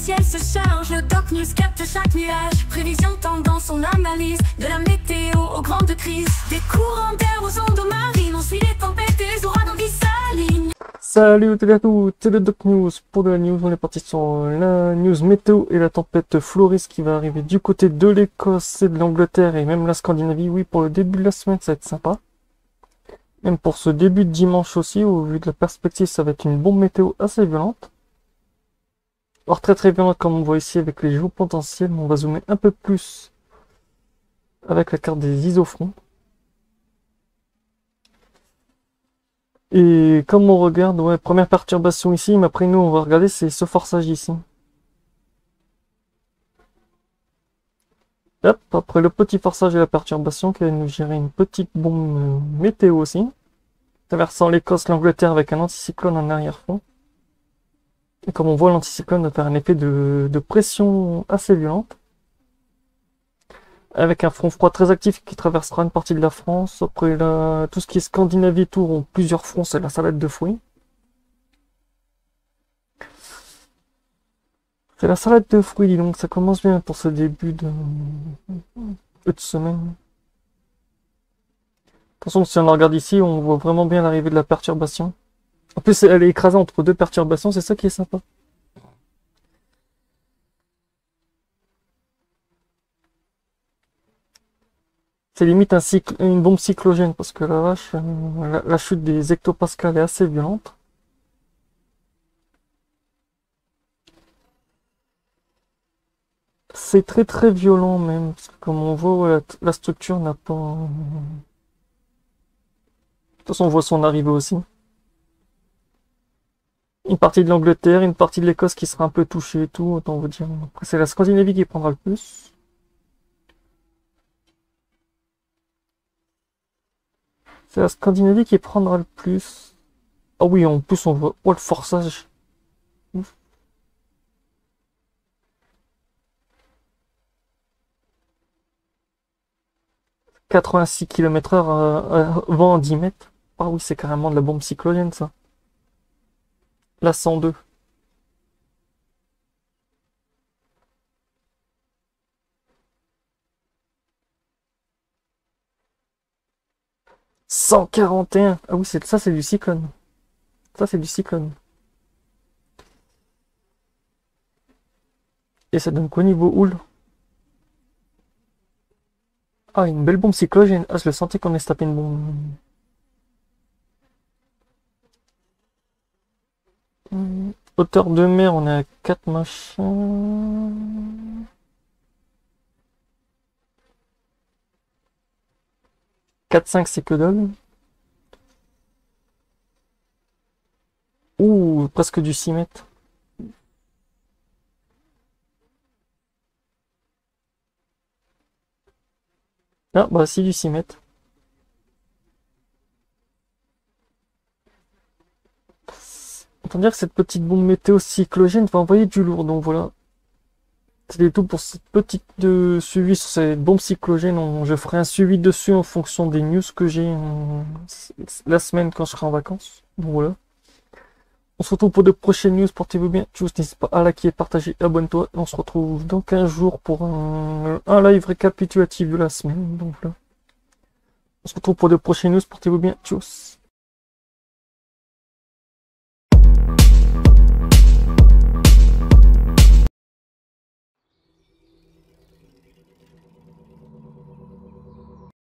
ciel se charge, le Doc News capte chaque nuage. Prévision, tendance, on analyse. De la météo aux grandes crises. Des courants d'air aux ondes marines. On suit les tempêtes et les ouragans qui s'alignent. Salut à tous, c'est le Doc News. Pour de la news, on est parti sur la news météo et la tempête Floris qui va arriver du côté de l'Écosse et de l'Angleterre et même la Scandinavie. Oui, pour le début de la semaine, ça va être sympa. Même pour ce début de dimanche aussi, au vu de la perspective, ça va être une bombe météo assez violente. Alors très violente comme on voit ici avec les jours potentiels, mais on va zoomer un peu plus avec la carte des isofronts. Et comme on regarde, ouais, première perturbation ici, mais après nous on va regarder c'est ce forçage ici. Hop, après le petit forçage et la perturbation qui va nous gérer une petite bombe météo aussi. Traversant l'Écosse, l'Angleterre avec un anticyclone en arrière-fond. Et comme on voit, l'anticyclone va faire un effet de pression assez violente. Avec un front froid très actif qui traversera une partie de la France. Après, tout ce qui est Scandinavie tour ont plusieurs fronts, c'est la salade de fruits. C'est la salade de fruits, dis donc, ça commence bien pour ce début de semaine. Attention, si on la regarde ici, on voit vraiment bien l'arrivée de la perturbation. En plus, elle est écrasée entre deux perturbations, c'est ça qui est sympa. C'est limite une bombe cyclogène, parce que la vache, la chute des hectopascales est assez violente. C'est très violent même, parce que comme on voit, ouais, la structure n'a pas... De toute façon, on voit son arrivée aussi. Une partie de l'Angleterre, une partie de l'Écosse qui sera un peu touchée et tout, autant vous dire. Après, c'est la Scandinavie qui prendra le plus. C'est la Scandinavie qui prendra le plus. Ah oui, en plus, on voit... Oh, le forçage. Ouf. « 86 km/h, vent à 10 mètres. Ah oui, c'est carrément de la bombe cyclogène, ça. La 102. « 141. Ah oui, ça, c'est du cyclone. Ça, c'est du cyclone. Et ça donne quoi niveau houle? Ah, une belle bombe cyclogène. Ah, je le sentais qu'on allait se taper une bombe. Hauteur de mer, on est à 4 machins. 4-5, c'est que dalle. Ouh, presque du 6 mètres. Ah, bah si, du 6 mètres. Autant dire que cette petite bombe météo cyclogène va envoyer du lourd, donc voilà. C'était tout pour cette petite suivi sur cette bombe cyclogène. Je ferai un suivi dessus en fonction des news que j'ai la semaine quand je serai en vacances. Donc voilà. On se retrouve pour de prochaines news. Portez-vous bien. Tchuss, n'hésite pas à liker, partager, abonne-toi. On se retrouve dans 15 jours pour un live récapitulatif de la semaine. Donc voilà. On se retrouve pour de prochaines news. Portez-vous bien. Tchuss.